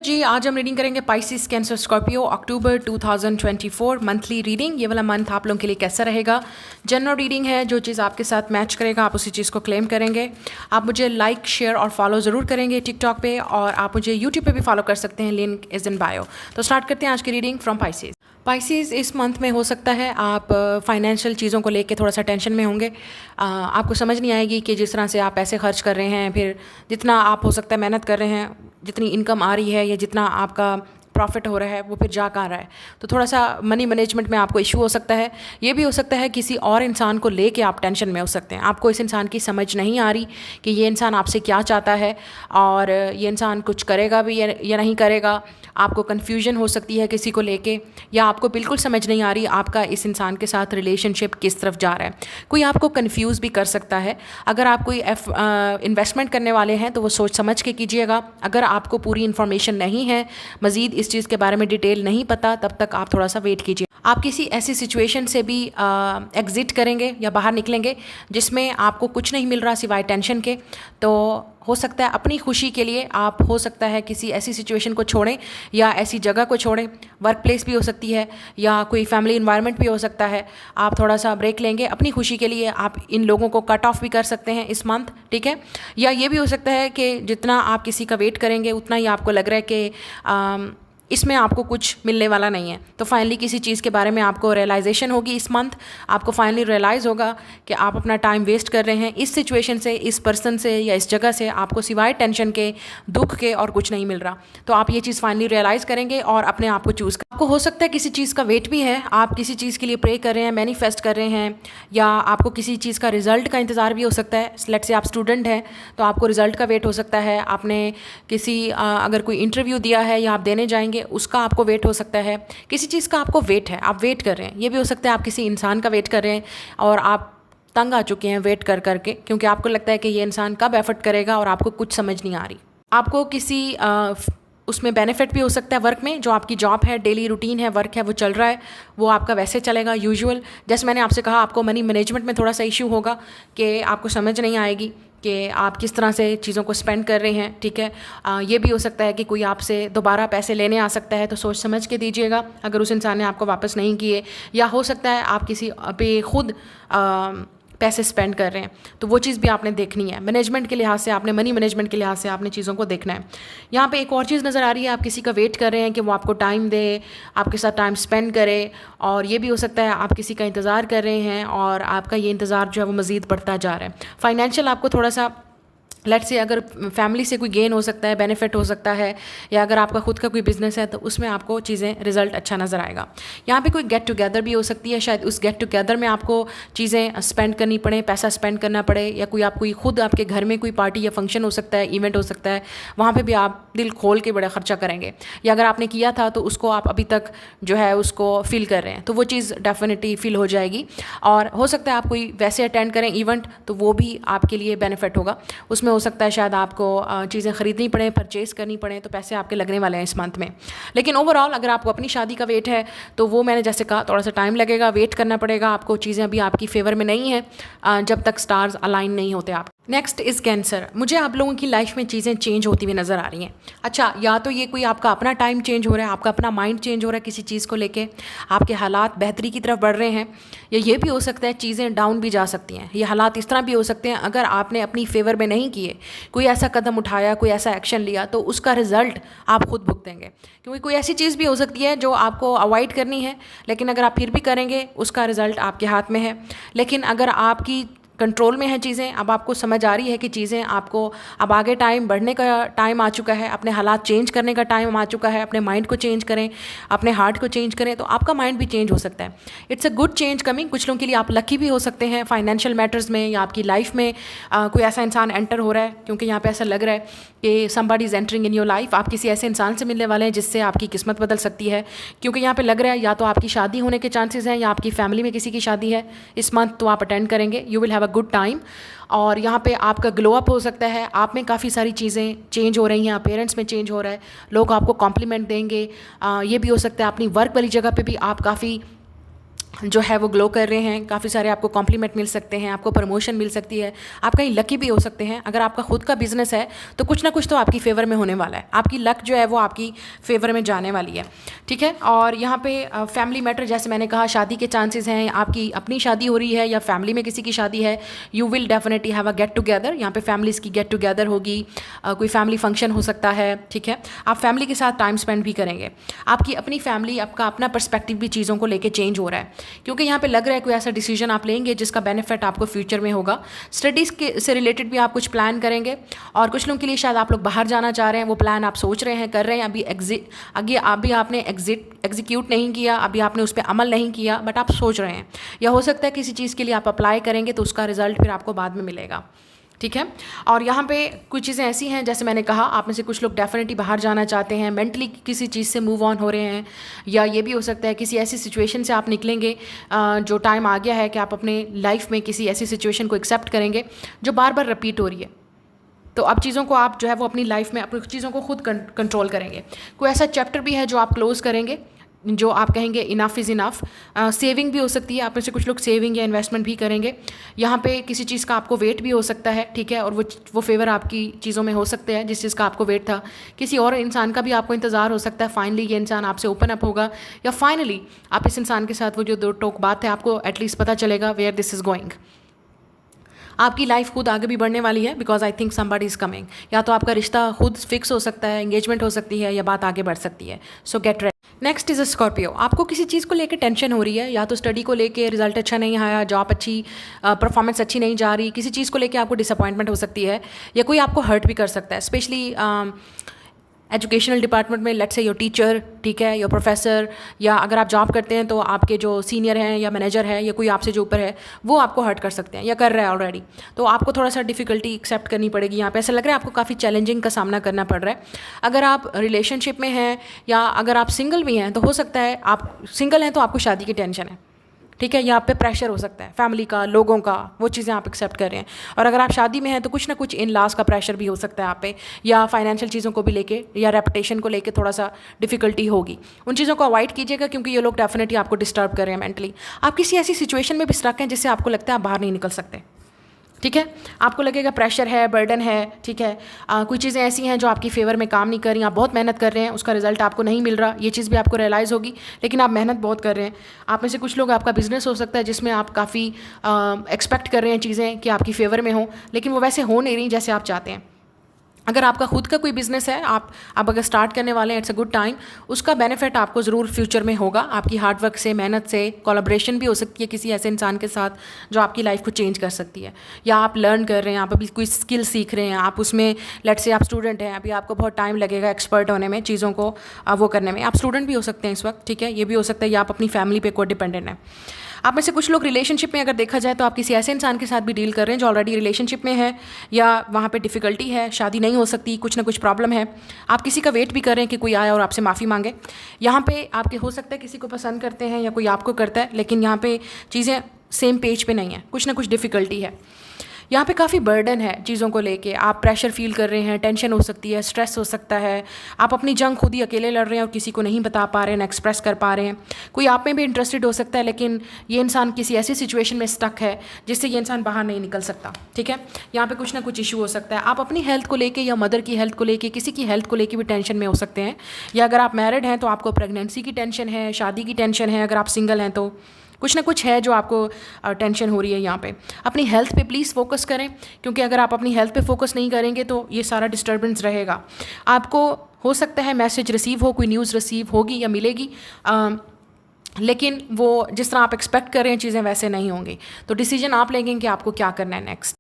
जी, आज हम रीडिंग करेंगे पाइसिस कैंसर स्कॉर्पियो अक्टूबर 2024 मंथली रीडिंग। ये वाला मंथ आप लोगों के लिए कैसा रहेगा? जनरल रीडिंग है, जो चीज़ आपके साथ मैच करेगा आप उसी चीज़ को क्लेम करेंगे। आप मुझे लाइक शेयर और फॉलो ज़रूर करेंगे टिकटॉक पे, और आप मुझे यूट्यूब पे भी फॉलो कर सकते हैं, लिंक इज़ इन बायो। तो स्टार्ट करते हैं आज की रीडिंग फ्रॉम पाइसिस। पाइसिस इस मंथ में हो सकता है आप फाइनेंशियल चीज़ों को लेके थोड़ा सा टेंशन में होंगे। आपको समझ नहीं आएगी कि जिस तरह से आप पैसे खर्च कर रहे हैं, फिर जितना आप हो सकता है मेहनत कर रहे हैं, जितनी इनकम आ रही है या जितना आपका प्रॉफिट हो रहा है वो फिर जा कहाँ रहा है। तो थोड़ा सा मनी मैनेजमेंट में आपको इशू हो सकता है। ये भी हो सकता है किसी और इंसान को लेके आप टेंशन में हो सकते हैं। आपको इस इंसान की समझ नहीं आ रही कि ये इंसान आपसे क्या चाहता है और ये इंसान कुछ करेगा भी या नहीं करेगा। आपको कन्फ्यूजन हो सकती है किसी को लेके, या आपको बिल्कुल समझ नहीं आ रही आपका इस इंसान के साथ रिलेशनशिप किस तरफ जा रहा है। कोई आपको कन्फ्यूज़ भी कर सकता है। अगर आप कोई इन्वेस्टमेंट करने वाले हैं तो वो सोच समझ के कीजिएगा। अगर आपको पूरी इन्फॉर्मेशन नहीं है, मज़ीद इस चीज़ के बारे में डिटेल नहीं पता, तब तक आप थोड़ा सा वेट कीजिए। आप किसी ऐसी सिचुएशन से भी एग्ज़िट करेंगे या बाहर निकलेंगे जिसमें आपको कुछ नहीं मिल रहा सिवाय टेंशन के। तो हो सकता है अपनी खुशी के लिए आप हो सकता है किसी ऐसी सिचुएशन को छोड़ें या ऐसी जगह को छोड़ें। वर्क प्लेस भी हो सकती है या कोई फैमिली इन्वायरमेंट भी हो सकता है। आप थोड़ा सा ब्रेक लेंगे अपनी खुशी के लिए। आप इन लोगों को कट ऑफ भी कर सकते हैं इस मंथ, ठीक है। या ये भी हो सकता है कि जितना आप किसी का वेट करेंगे उतना ही आपको लग रहा है कि इसमें आपको कुछ मिलने वाला नहीं है। तो फाइनली किसी चीज़ के बारे में आपको रियलाइजेशन होगी इस मंथ। आपको फाइनली रियलाइज़ होगा कि आप अपना टाइम वेस्ट कर रहे हैं इस सिचुएशन से, इस पर्सन से या इस जगह से। आपको सिवाय टेंशन के, दुख के और कुछ नहीं मिल रहा। तो आप ये चीज़ फाइनली रियलाइज़ करेंगे और अपने आप को चूज़ कर। आपको हो सकता है किसी चीज़ का वेट भी है, आप किसी चीज़ के लिए प्रे कर रहे हैं, मैनिफेस्ट कर रहे हैं, या आपको किसी चीज़ का रिजल्ट का इंतज़ार भी हो सकता है। लेट्स से आप स्टूडेंट हैं तो आपको रिजल्ट का वेट हो सकता है। आपने किसी अगर कोई इंटरव्यू दिया है या आप देने जाएंगे उसका आपको वेट हो सकता है। किसी चीज़ का आपको वेट है, आप वेट कर रहे हैं। ये भी हो सकता है आप किसी इंसान का वेट कर रहे हैं और आप तंग आ चुके हैं वेट कर करके, क्योंकि आपको लगता है कि ये इंसान कब एफर्ट करेगा और आपको कुछ समझ नहीं आ रही। आपको किसी उसमें बेनिफिट भी हो सकता है वर्क में। जो आपकी जॉब है, डेली रूटीन है, वर्क है, वो चल रहा है, वो आपका वैसे चलेगा यूजुअल। जैसे मैंने आपसे कहा, आपको मनी मैनेजमेंट में थोड़ा सा इशू होगा कि आपको समझ नहीं आएगी कि आप किस तरह से चीज़ों को स्पेंड कर रहे हैं, ठीक है। ये भी हो सकता है कि कोई आपसे दोबारा पैसे लेने आ सकता है, तो सोच समझ के दीजिएगा अगर उस इंसान ने आपको वापस नहीं किए। या हो सकता है आप किसी पे खुद पैसे स्पेंड कर रहे हैं, तो वो चीज़ भी आपने देखनी है। मैनेजमेंट के लिहाज से आपने, मनी मैनेजमेंट के लिहाज से आपने चीज़ों को देखना है। यहाँ पे एक और चीज़ नज़र आ रही है, आप किसी का वेट कर रहे हैं कि वो आपको टाइम दे, आपके साथ टाइम स्पेंड करे। और ये भी हो सकता है आप किसी का इंतज़ार कर रहे हैं और आपका ये इंतज़ार जो है वो मज़ीद बढ़ता जा रहा है। फाइनेंशियल आपको थोड़ा सा, लेट्स से अगर फैमिली से कोई गेन हो सकता है, बेनिफिट हो सकता है, या अगर आपका खुद का कोई बिजनेस है तो उसमें आपको चीज़ें, रिजल्ट अच्छा नज़र आएगा। यहाँ पे कोई गेट टुगेदर भी हो सकती है, शायद उस गेट टुगेदर में आपको चीज़ें स्पेंड करनी पड़े, पैसा स्पेंड करना पड़े, या कोई खुद आपके घर में कोई पार्टी या फंक्शन हो सकता है, इवेंट हो सकता है, वहाँ पर भी आप दिल खोल के बड़ा खर्चा करेंगे। या अगर आपने किया था तो उसको आप अभी तक जो है उसको फील कर रहे हैं, तो वो चीज़ डेफिनेटली फील हो जाएगी। और हो सकता है आप कोई वैसे अटेंड करें इवेंट, तो वो भी आपके लिए बेनिफिट होगा। उसमें हो सकता है शायद आपको चीज़ें ख़रीदनी पड़े, परचेज़ करनी पड़े, तो पैसे आपके लगने वाले हैं इस मंथ में। लेकिन ओवरऑल अगर आपको अपनी शादी का वेट है तो वो मैंने जैसे कहा थोड़ा सा टाइम लगेगा, वेट करना पड़ेगा आपको। चीज़ें अभी आपकी फेवर में नहीं है जब तक स्टार्स अलाइन नहीं होते आप। Next is cancer. मुझे आप लोगों की लाइफ में चीज़ें चेंज होती हुई नज़र आ रही हैं। अच्छा, या तो ये कोई आपका अपना टाइम चेंज हो रहा है, आपका अपना माइंड चेंज हो रहा है किसी चीज़ को लेके, आपके हालात बेहतरी की तरफ बढ़ रहे हैं, या ये भी हो सकता है चीज़ें डाउन भी जा सकती हैं। ये हालात इस तरह भी हो सकते हैं अगर आपने अपनी फेवर में नहीं किए, कोई ऐसा कदम उठाया, कोई ऐसा एक्शन लिया, तो उसका रिजल्ट आप खुद भुगतेंगे। क्योंकि कोई ऐसी चीज़ भी हो सकती है जो आपको अवॉइड करनी है, लेकिन अगर आप फिर भी करेंगे उसका रिजल्ट आपके हाथ में है। लेकिन अगर आपकी कंट्रोल में है चीज़ें, अब आपको समझ आ रही है कि चीज़ें आपको, अब आगे टाइम बढ़ने का टाइम आ चुका है, अपने हालात चेंज करने का टाइम आ चुका है, अपने माइंड को चेंज करें, अपने हार्ट को चेंज करें, तो आपका माइंड भी चेंज हो सकता है। It's a good change coming. कुछ लोगों के लिए आप लकी भी हो सकते हैं फाइनेंशियल मैटर्स में, या आपकी लाइफ में कोई ऐसा इंसान एंटर हो रहा है, क्योंकि यहाँ पे ऐसा लग रहा है कि somebody is entering in your life. आप किसी ऐसे इंसान से मिलने वाले हैं जिससे आपकी किस्मत बदल सकती है, क्योंकि यहाँ पे लग रहा है या तो आपकी शादी होने के चांसेस हैं या आपकी फैमिली में किसी की शादी है इस मंथ, तो आप अटेंड करेंगे। You will have a good time. और यहाँ पे आपका ग्लो अप हो सकता है, आप में काफ़ी सारी चीज़ें चेंज हो रही हैं, पेरेंट्स में चेंज हो रहा है, लोग आपको कॉम्प्लीमेंट देंगे। ये भी हो सकता है अपनी वर्क वाली जगह पे भी आप काफ़ी जो है वो ग्लो कर रहे हैं, काफ़ी सारे आपको कॉम्प्लीमेंट मिल सकते हैं, आपको प्रमोशन मिल सकती है, आप कहीं लकी भी हो सकते हैं। अगर आपका खुद का बिजनेस है तो कुछ ना कुछ तो आपकी फेवर में होने वाला है, आपकी लक जो है वो आपकी फेवर में जाने वाली है, ठीक है। और यहाँ पे फैमिली मैटर, जैसे मैंने कहा, शादी के चांसेस हैं, आपकी अपनी शादी हो रही है या फैमिली में किसी की शादी है, you will definitely have a get together. यहाँ पे फैमिलीज़ की गेट टुगेदर होगी, कोई फैमिली फंक्शन हो सकता है, ठीक है। आप फैमिली के साथ टाइम स्पेंड भी करेंगे, आपकी अपनी फैमिली, आपका अपना पर्सपेक्टिव भी चीज़ों को लेके चेंज हो रहा है, क्योंकि यहाँ पे लग रहा है कोई ऐसा डिसीजन आप लेंगे जिसका बेनिफिट आपको फ्यूचर में होगा। स्टडीज़ के से रिलेटेड भी आप कुछ प्लान करेंगे, और कुछ लोगों के लिए शायद आप लोग बाहर जाना चाह रहे हैं, वो प्लान आप सोच रहे हैं, कर रहे हैं, अभी आपने एग्जीक्यूट नहीं किया, अभी आपने उस पर अमल नहीं किया, बट आप सोच रहे हैं, या हो सकता है किसी चीज़ के लिए आप अप्लाई करेंगे तो उसका रिजल्ट फिर आपको बाद में मिलेगा, ठीक है। और यहाँ पे कुछ चीज़ें ऐसी हैं, जैसे मैंने कहा, आप में से कुछ लोग डेफिनेटली बाहर जाना चाहते हैं, मेंटली किसी चीज़ से मूव ऑन हो रहे हैं, या ये भी हो सकता है किसी ऐसी सिचुएशन से आप निकलेंगे, जो टाइम आ गया है कि आप अपने लाइफ में किसी ऐसी सिचुएशन को एक्सेप्ट करेंगे जो बार बार रिपीट हो रही है। तो अब चीज़ों को आप जो है वो अपनी लाइफ में अपनी चीज़ों को खुद कंट्रोल करेंगे। कोई ऐसा चैप्टर भी है जो आप क्लोज़ करेंगे, जो आप कहेंगे इनफ इज़ इनफ। सेविंग भी हो सकती है, आप में से कुछ लोग सेविंग या इन्वेस्टमेंट भी करेंगे। यहाँ पे किसी चीज़ का आपको वेट भी हो सकता है, ठीक है, और वो फेवर आपकी चीज़ों में हो सकते हैं जिस चीज़ का आपको वेट था। किसी और इंसान का भी आपको इंतज़ार हो सकता है, फाइनली ये इंसान आपसे ओपन अप होगा, या फाइनली आप इस इंसान के साथ वो जो दो टोक बात है आपको एटलीस्ट पता चलेगा वेयर दिस इज़ गोइंग। आपकी लाइफ खुद आगे भी बढ़ने वाली है, because I think somebody is coming. या तो आपका रिश्ता खुद फिक्स हो सकता है, एंगेजमेंट हो सकती है, या बात आगे बढ़ सकती है। सो get ready. Next is a Scorpio. आपको किसी चीज़ को लेकर टेंशन हो रही है, या तो स्टडी को लेके रिजल्ट अच्छा नहीं आया, जॉब अच्छी, परफॉर्मेंस अच्छी नहीं जा रही, किसी चीज़ को लेके आपको डिसअपॉइंटमेंट हो सकती है, या कोई आपको हर्ट भी कर सकता है, स्पेशली एजुकेशनल डिपार्टमेंट में। लेट्स से योर टीचर, ठीक है, योर प्रोफेसर, या अगर आप जॉब करते हैं तो आपके जो सीनियर हैं या मैनेजर है या कोई आपसे जो ऊपर है वो आपको हर्ट कर सकते हैं या कर रहा है ऑलरेडी। तो आपको थोड़ा सा डिफ़िकल्टी एक्सेप्ट करनी पड़ेगी। यहाँ पे ऐसा लग रहा है आपको काफ़ी चैलेंजिंग का सामना करना पड़ रहा है। अगर आप रिलेशनशिप में हैं या अगर आप सिंगल भी हैं तो हो सकता है, आप सिंगल हैं तो आपको शादी की टेंशन है, ठीक है, या आप पे प्रेशर हो सकता है फैमिली का, लोगों का, वो चीज़ें आप एक्सेप्ट कर रहे हैं। और अगर आप शादी में हैं तो कुछ ना कुछ इन लॉज का प्रेशर भी हो सकता है आप पे, या फाइनेंशियल चीज़ों को भी लेके, या रेपुटेशन को लेके थोड़ा सा डिफिकल्टी होगी। उन चीज़ों को अवॉइड कीजिएगा, क्योंकि ये लोग डेफिनेटली आपको डिस्टर्ब कर रहे हैं मेंटली। आप किसी ऐसी सिचुएशन में भी स्टक हैं जिससे आपको लगता है आप बाहर नहीं निकल सकते, ठीक है, आपको लगेगा प्रेशर है, बर्डन है, ठीक है, कोई चीज़ें ऐसी हैं जो आपकी फेवर में काम नहीं कर रही, आप बहुत मेहनत कर रहे हैं, उसका रिजल्ट आपको नहीं मिल रहा, ये चीज़ भी आपको रियलाइज़ होगी, लेकिन आप मेहनत बहुत कर रहे हैं। आप में से कुछ लोग, आपका बिजनेस हो सकता है जिसमें आप काफ़ी एक्सपेक्ट कर रहे हैं चीज़ें कि आपकी फेवर में हो, लेकिन वो वैसे हो नहीं रही जैसे आप चाहते हैं। अगर आपका खुद का कोई बिजनेस है, आप अगर स्टार्ट करने वाले हैं, इट्स अ गुड टाइम, उसका बेनिफिट आपको ज़रूर फ्यूचर में होगा, आपकी हार्डवर्क से, मेहनत से। कोलैबोरेशन भी हो सकती है किसी ऐसे इंसान के साथ जो आपकी लाइफ को चेंज कर सकती है, या आप लर्न कर रहे हैं, आप अभी कोई स्किल सीख रहे हैं, आप उसमें, लेट्स से आप स्टूडेंट हैं, अभी आपको बहुत टाइम लगेगा एक्सपर्ट होने में, चीज़ों को वो करने में। आप स्टूडेंट भी हो सकते हैं इस वक्त, ठीक है, ये भी हो सकता है, या आप अपनी फैमिली पे को डिपेंडेंट हैं। आप में से कुछ लोग रिलेशनशिप में अगर देखा जाए तो आप किसी ऐसे इंसान के साथ भी डील कर रहे हैं जो ऑलरेडी रिलेशनशिप में है, या वहाँ पे डिफ़िकल्टी है, शादी नहीं हो सकती, कुछ ना कुछ प्रॉब्लम है। आप किसी का वेट भी कर रहे हैं कि कोई आए और आपसे माफ़ी मांगे। यहाँ पे आपके हो सकता है किसी को पसंद करते हैं या कोई आपको करता है, लेकिन यहाँ पे चीज़ें सेम पेज पे नहीं है, कुछ ना कुछ डिफ़िकल्टी है। यहाँ पे काफ़ी बर्डन है चीज़ों को लेके, आप प्रेशर फील कर रहे हैं, टेंशन हो सकती है, स्ट्रेस हो सकता है, आप अपनी जंग खुद ही अकेले लड़ रहे हैं और किसी को नहीं बता पा रहे हैं, ना एक्सप्रेस कर पा रहे हैं। कोई आप में भी इंटरेस्टेड हो सकता है, लेकिन ये इंसान किसी ऐसी सिचुएशन में स्टक है जिससे ये इंसान बाहर नहीं निकल सकता, ठीक है। यहाँ पे कुछ ना कुछ इशू हो सकता है, आप अपनी हेल्थ को लेके या मदर की हेल्थ को लेके, किसी की हेल्थ को लेके भी टेंशन में हो सकते हैं। या अगर आप मैरिड हैं तो आपको प्रेगनेंसी की टेंशन है, शादी की टेंशन है। अगर आप सिंगल हैं तो कुछ ना कुछ है जो आपको टेंशन हो रही है। यहाँ पे अपनी हेल्थ पे प्लीज़ फोकस करें, क्योंकि अगर आप अपनी हेल्थ पे फोकस नहीं करेंगे तो ये सारा डिस्टर्बेंस रहेगा। आपको हो सकता है मैसेज रिसीव हो, कोई न्यूज़ रिसीव होगी या मिलेगी, लेकिन वो जिस तरह आप एक्सपेक्ट कर रहे हैं चीज़ें वैसे नहीं होंगी। तो डिसीजन आप लेंगे कि आपको क्या करना है नेक्स्ट।